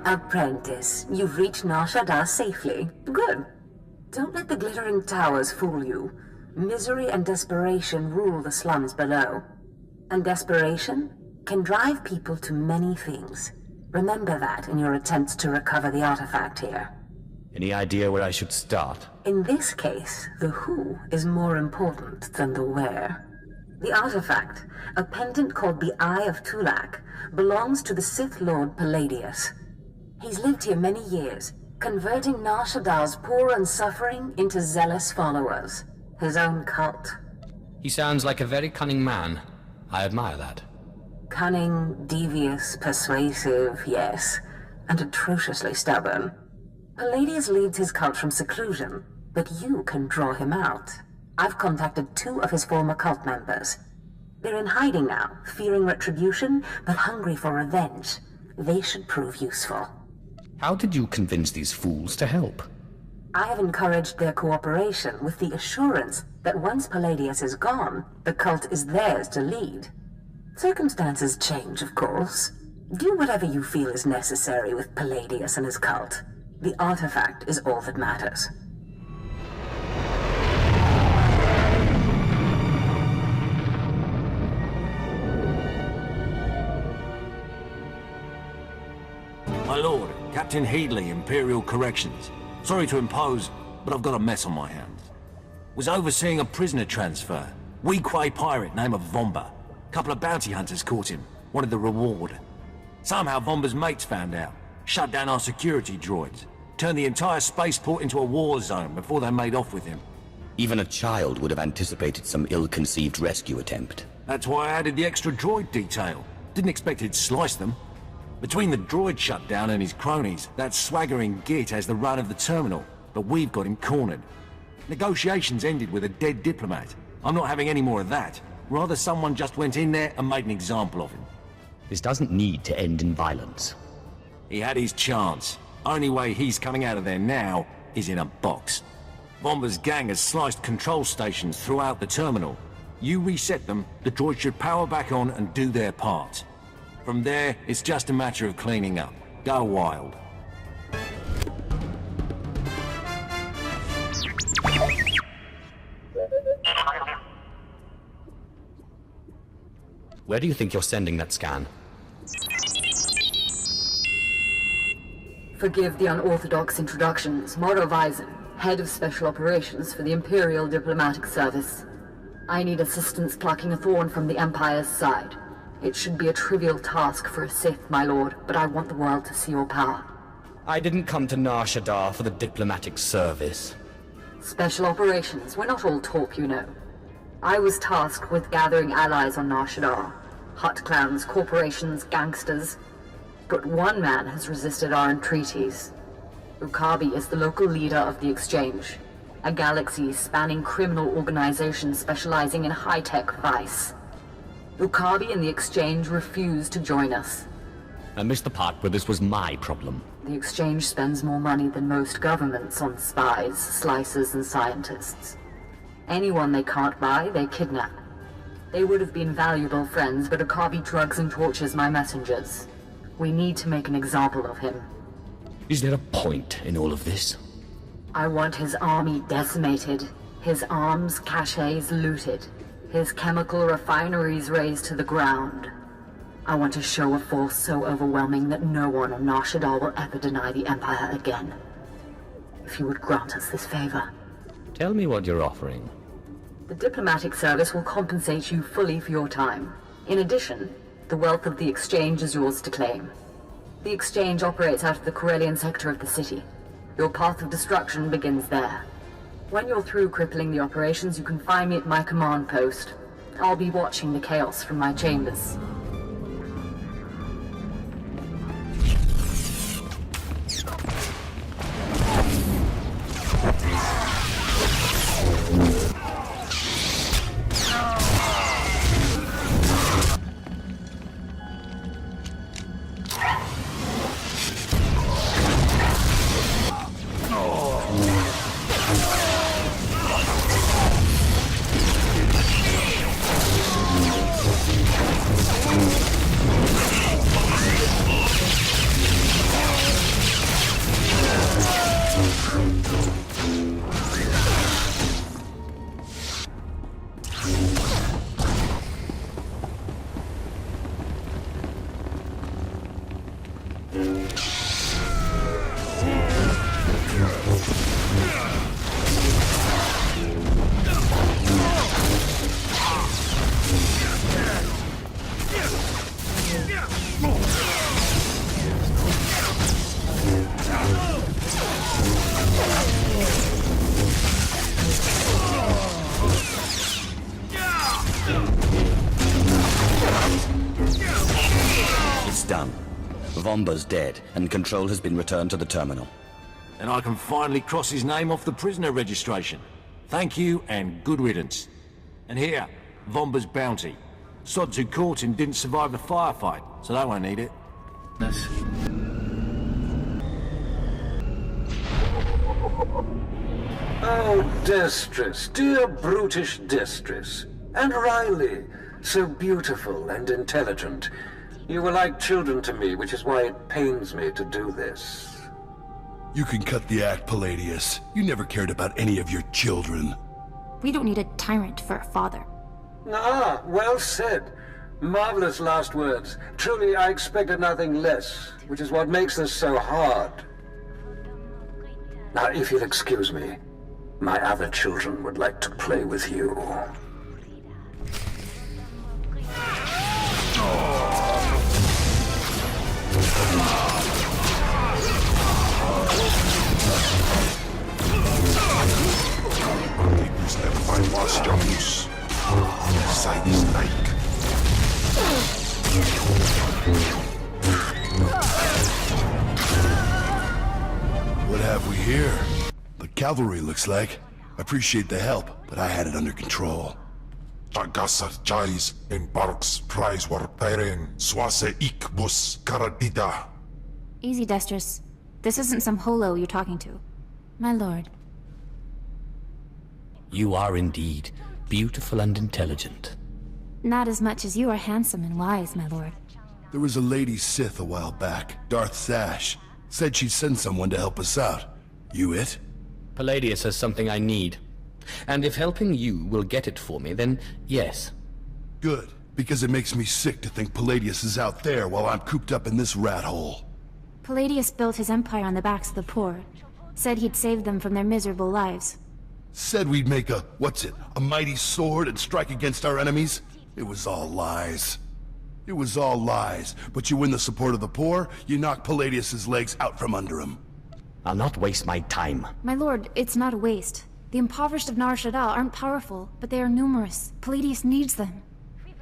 Apprentice, you've reached Nar Shaddaa safely. Good. Don't let the glittering towers fool you. Misery and desperation rule the slums below. And desperation can drive people to many things. Remember that in your attempts to recover the artifact here. Any idea where I should start? In this case, the who is more important than the where. The artifact, a pendant called the Eye of Tulak, belongs to the Sith Lord Palladius. He's lived here many years, converting Nar Shaddaa's poor and suffering into zealous followers. His own cult. He sounds like a very cunning man. I admire that. Cunning, devious, persuasive, yes, and atrociously stubborn. Palladius leads his cult from seclusion, but you can draw him out. I've contacted 2 of his former cult members. They're in hiding now, fearing retribution, but hungry for revenge. They should prove useful. How did you convince these fools to help? I have encouraged their cooperation with the assurance that once Palladius is gone, the cult is theirs to lead. Circumstances change, of course. Do whatever you feel is necessary with Palladius and his cult. The artifact is all that matters. My lord, Captain Headley, Imperial Corrections. Sorry to impose, but I've got a mess on my hands. Was overseeing a prisoner transfer. Weequay pirate named Vomba. Couple of bounty hunters caught him. Wanted the reward. Somehow Vomba's mates found out. Shut down our security droids. Turned the entire spaceport into a war zone before they made off with him. Even a child would have anticipated some ill-conceived rescue attempt. That's why I added the extra droid detail. Didn't expect he'd slice them. Between the droid shutdown and his cronies, that swaggering git has the run of the terminal, but we've got him cornered. Negotiations ended with a dead diplomat. I'm not having any more of that. Rather someone just went in there and made an example of him. This doesn't need to end in violence. He had his chance. Only way he's coming out of there now is in a box. Vomba's gang has sliced control stations throughout the terminal. You reset them, the droids should power back on and do their part. From there, it's just a matter of cleaning up. Go wild. Where do you think you're sending that scan? Forgive the unorthodox introductions. Moro Vizon, Head of Special Operations for the Imperial Diplomatic Service. I need assistance plucking a thorn from the Empire's side. It should be a trivial task for a Sith, my lord, but I want the world to see your power. I didn't come to Nar Shaddaa for the diplomatic service. Special Operations, we're not all talk, you know. I was tasked with gathering allies on Nar Shaddaa. Hut clans, corporations, gangsters. But one man has resisted our entreaties. Ukabi is the local leader of the Exchange, a galaxy-spanning criminal organization specializing in high-tech vice. Ukabi and the Exchange refused to join us. I missed the part where this was my problem. The Exchange spends more money than most governments on spies, slicers, and scientists. Anyone they can't buy, they kidnap. They would have been valuable friends, but Ukabi drugs and tortures my messengers. We need to make an example of him. Is there a point in all of this? I want his army decimated, his arms caches looted, his chemical refineries razed to the ground. I want a show of force so overwhelming that no one on Nar Shaddaa will ever deny the Empire again. If you would grant us this favor. Tell me what you're offering. The diplomatic service will compensate you fully for your time. In addition, the wealth of the Exchange is yours to claim. The Exchange operates out of the Corellian sector of the city. Your path of destruction begins there. When you're through crippling the operations, you can find me at my command post. I'll be watching the chaos from my chambers. Vomba's dead, and control has been returned to the terminal. And I can finally cross his name off the prisoner registration. Thank you, and good riddance. And here, Vomba's bounty. Sods who caught him didn't survive the firefight, so they won't need it. Oh, Destress, dear brutish Destress. And Riley, so beautiful and intelligent. You were like children to me, which is why it pains me to do this. You can cut the act, Palladius. You never cared about any of your children. We don't need a tyrant for a father. Ah, well said. Marvelous last words. Truly, I expected nothing less, which is what makes this so hard. Now, if you'll excuse me, my other children would like to play with you. What have we here? The cavalry, looks like. I appreciate the help, but I had it under control. Tagasar Jais embarks prize warparen swase ikbus karadida. Easy, Destress. This isn't some holo you're talking to. My lord. You are indeed beautiful and intelligent. Not as much as you are handsome and wise, my lord. There was a lady Sith a while back, Darth Sash. Said she'd send someone to help us out. You it? Palladius has something I need. And if helping you will get it for me, then yes. Good, because it makes me sick to think Palladius is out there while I'm cooped up in this rat hole. Palladius built his empire on the backs of the poor. Said he'd save them from their miserable lives. Said we'd make a mighty sword and strike against our enemies? It was all lies. It was all lies, but you win the support of the poor, you knock Palladius's legs out from under him. I'll not waste my time. My lord, it's not a waste. The impoverished of Nar Shaddaa aren't powerful, but they are numerous. Palladius needs them.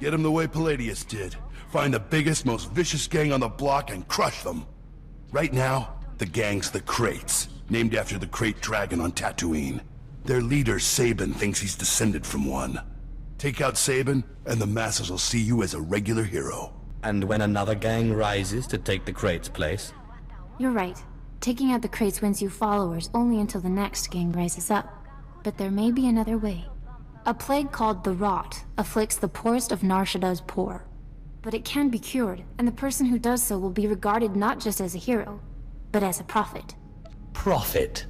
Get them the way Palladius did. Find the biggest, most vicious gang on the block and crush them. Right now, the gang's the Kraits, named after the Krait dragon on Tatooine. Their leader, Sabin, thinks he's descended from one. Take out Sabin, and the masses will see you as a regular hero. And when another gang rises to take the Krait's place? You're right. Taking out the Kraits wins you followers only until the next gang rises up. But there may be another way. A plague called the Rot afflicts the poorest of Nar Shaddaa's poor. But it can be cured, and the person who does so will be regarded not just as a hero, but as a prophet. Prophet?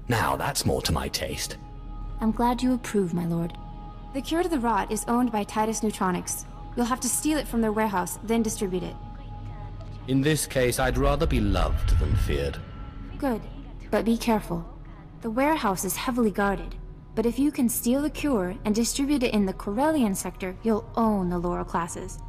Now that's more to my taste. I'm glad you approve, my lord. The cure to the Rot is owned by Titus Neutronics. You'll have to steal it from their warehouse, then distribute it. In this case, I'd rather be loved than feared. Good, but be careful. The warehouse is heavily guarded, but if you can steal the cure and distribute it in the Corellian sector, you'll own the lower classes.